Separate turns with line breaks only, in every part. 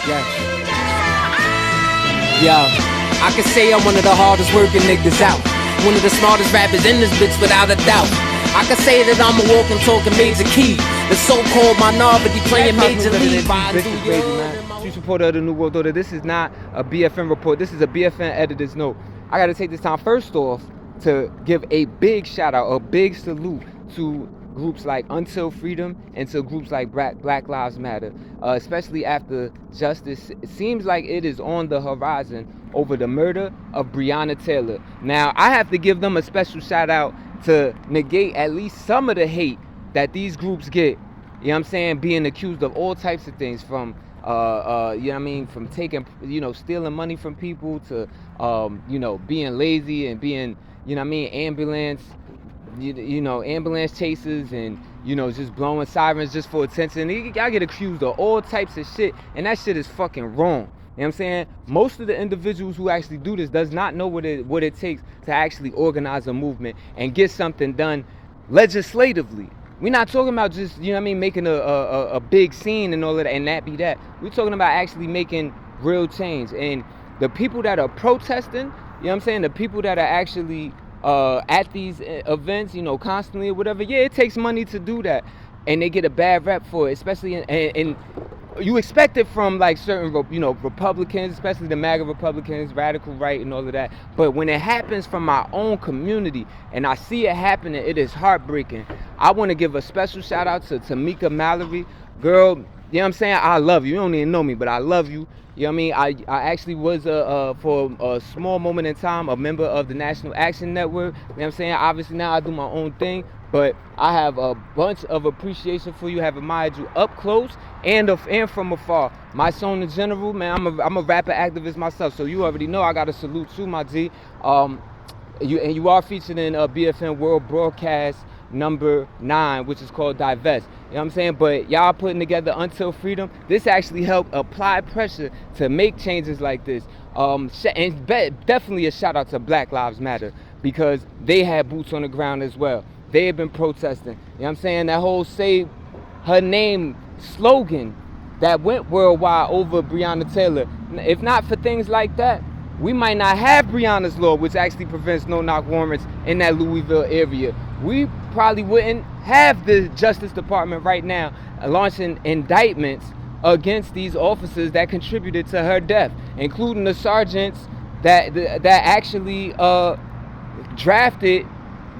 Yeah. Yo, I can say I'm one of the hardest working niggas out. One of the smartest rappers in this bitch without a doubt. I can say that I'm a walking, talking major key. The so-called minority playing major league.
Chief supporter of the New World Order. This is not a BFN report. This is a BFN editor's note. I got to take this time first off to give a big shout out, a big salute to groups like Until Freedom and to groups like Black Lives Matter, especially after justice seems like it is on the horizon over the murder of Breonna Taylor. Now, I have to give them a special shout out to negate at least some of the hate that these groups get. You know what I'm saying? Being accused of all types of things, from you know what I mean, from taking, stealing money from people to being lazy and being, ambulance chases and, just blowing sirens just for attention. I get accused of all types of shit, and that shit is fucking wrong. You know what I'm saying? Most of the individuals who actually do this does not know what it takes to actually organize a movement and get something done legislatively. We're not talking about just, making a big scene and all of that, and that be that. We're talking about actually making real change. And the people that are protesting, the people that are actually at these events, constantly or whatever, yeah, it takes money to do that, and they get a bad rep for it, especially in you expect it from like certain Republicans, especially the MAGA Republicans, radical right and all of that. But when it happens from my own community and I see it happening, it is heartbreaking. I want to give a special shout out to Tamika, Mallory. Girl, I love you. You don't even know me, but I love you. I actually was for a small moment in time a member of the National Action Network. Obviously now I do my own thing, but I have a bunch of appreciation for you, have admired you up close and from afar. Mysonne in general, man, I'm a rapper activist myself, so you already know I got to salute you, my G. You are featured in BFN World Broadcast number 9, which is called Divest. But y'all putting together Until Freedom, this actually helped apply pressure to make changes like this. And definitely a shout out to Black Lives Matter, because they had boots on the ground as well. They have been protesting. That whole Say Her Name slogan that went worldwide over Breonna Taylor. If not for things like that, we might not have Breonna's law, which actually prevents no-knock warrants in that Louisville area. We probably wouldn't have the Justice Department right now launching indictments against these officers that contributed to her death, including the sergeants that actually drafted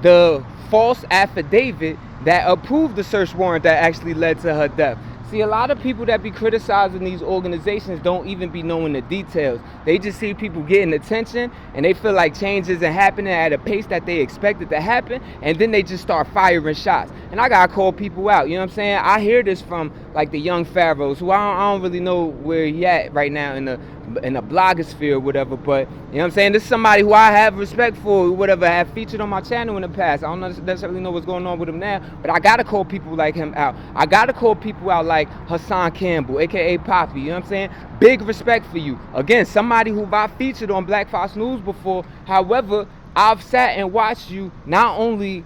the false affidavit that approved the search warrant that actually led to her death. See, a lot of people that be criticizing these organizations don't even be knowing the details. They just see people getting attention and they feel like change isn't happening at a pace that they expected to happen, and then they just start firing shots. And I gotta call people out, I hear this from like the young pharaohs, who I don't really know where he at right now in the blogosphere or whatever, but this is somebody who I have respect for, whatever, have featured on my channel in the past. I don't necessarily know what's going on with him now, but I gotta call people like him out. I gotta call people out like Hassan Campbell, aka Poppy. Big respect for you. Again, somebody who I featured on Black Fox News before. However, I've sat and watched you not only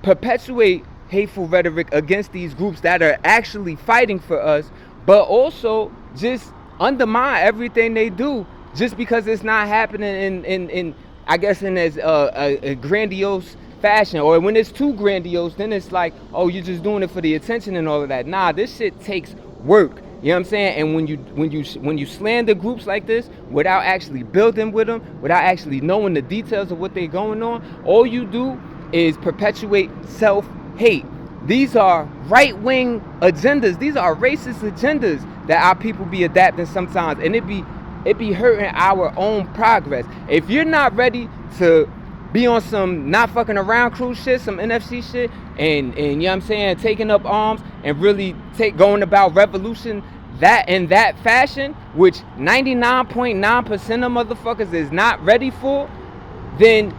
perpetuate hateful rhetoric against these groups that are actually fighting for us, but also just undermine everything they do just because it's not happening in I guess in as a grandiose fashion, or when it's too grandiose, then it's like, oh, you're just doing it for the attention and all of that. Nah, this shit takes work. And when you slander groups like this without actually building with them, without actually knowing the details of what they're going on, all you do is perpetuate self-hate. These are right-wing agendas. These are racist agendas that our people be adapting sometimes, and it be hurting our own progress. If you're not ready to be on some not fucking around crew shit, some NFC shit, and taking up arms and really going about revolution that in that fashion, which 99.9% of motherfuckers is not ready for, then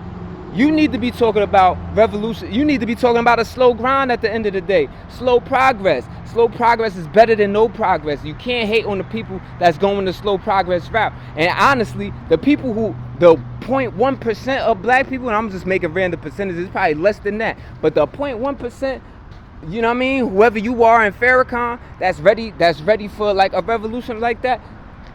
you need to be talking about revolution. You need to be talking about a slow grind at the end of the day. Slow progress. Slow progress is better than no progress. You can't hate on the people that's going the slow progress route. And honestly, the 0.1% of black people, and I'm just making random percentages, it's probably less than that. But the 0.1%, whoever you are in Farrakhan that's ready for like a revolution like that,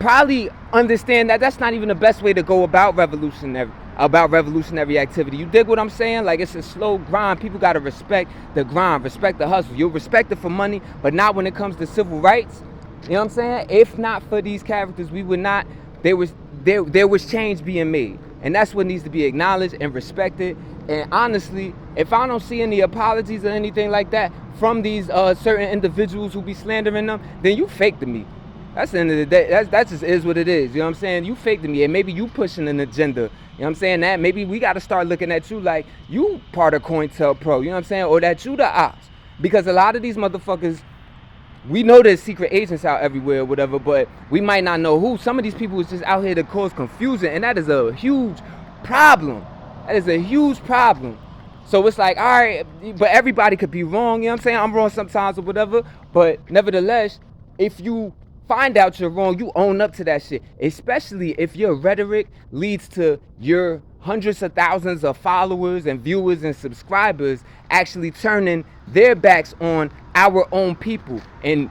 probably understand that that's not even the best way to go about revolutionary activity. You dig what I'm saying? Like, it's a slow grind. People gotta respect the grind, respect the hustle. You'll respect it for money, but not when it comes to civil rights. You know what I'm saying? If not for these characters, we would not. There was change being made, and that's what needs to be acknowledged and respected. And honestly, if I don't see any apologies or anything like that from these certain individuals who be slandering them, then you fake to me. That's the end of the day. That just is what it is. You know what I'm saying? You fake to me, and maybe you pushing an agenda. You know what I'm saying? That maybe we got to start looking at you like you part of COINTELPRO. You know what I'm saying? Or that you the ops. Because a lot of these motherfuckers, we know there's secret agents out everywhere or whatever, but we might not know who. Some of these people is just out here to cause confusion, and that is a huge problem. That is a huge problem. So it's like, all right, but everybody could be wrong. You know what I'm saying? I'm wrong sometimes or whatever, but nevertheless, if you find out you're wrong, you own up to that shit. Especially if your rhetoric leads to your hundreds of thousands of followers and viewers and subscribers actually turning their backs on our own people and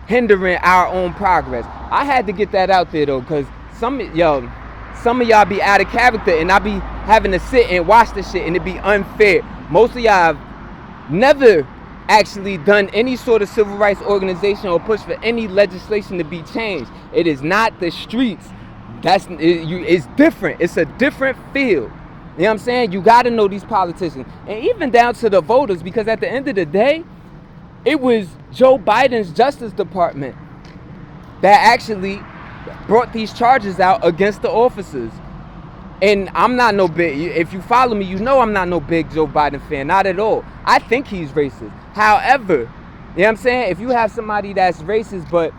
hindering our own progress. I had to get that out there though, because some of y'all be out of character, and I be having to sit and watch this shit, and it be unfair. Most of y'all have never actually done any sort of civil rights organization or push for any legislation to be changed. It is not the streets. It's different. It's a different field. You know what I'm saying? You got to know these politicians, and even down to the voters, because at the end of the day, it was Joe Biden's Justice Department that actually brought these charges out against the officers. And I'm not no big, if you follow me, you know I'm not no big Joe Biden fan, not at all. I think he's racist. However, you know what I'm saying? If you have somebody that's racist, but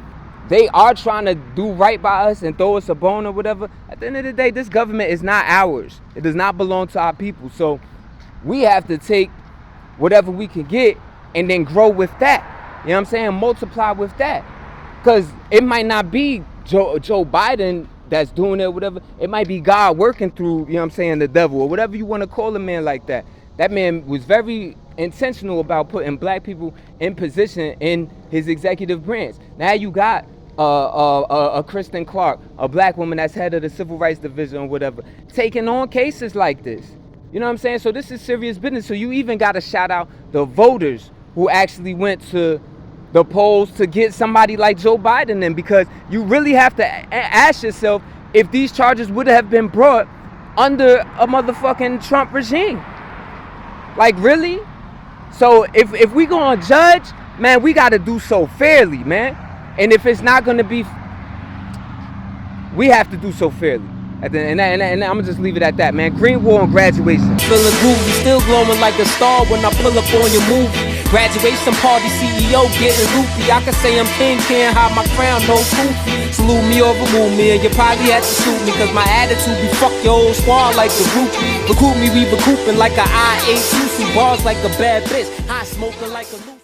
they are trying to do right by us and throw us a bone or whatever, at the end of the day, this government is not ours. It does not belong to our people. So we have to take whatever we can get and then grow with that. You know what I'm saying? Multiply with that. Because it might not be Joe Biden that's doing it or whatever. It might be God working through, you know what I'm saying, the devil, or whatever you want to call a man like that. That man was very intentional about putting black people in position in his executive branch. Now you got a Kristen Clark, a black woman that's head of the Civil Rights Division or whatever, taking on cases like this. You know what I'm saying? So this is serious business. So you even got to shout out the voters who actually went to the polls to get somebody like Joe Biden in, because you really have to ask yourself if these charges would have been brought under a motherfucking Trump regime. Like, really? So if we gonna judge, man, we gotta do so fairly, man. And if it's not gonna be, we have to do so fairly. And I'm gonna just leave it at that, man. Green War and Graduation.
Feeling groovy, still glowing like a star when I pull up on your movie. Graduation Party CEO getting loopy. I can say I'm king, can't hide my crown, no goofy. Salute me or remove me, and you probably had to shoot me, cause my attitude be fuck your whole squad like the groupie. Recruit me, we recouping like a I-8 juicy. Bars like a bad bitch, high smoking like a loose.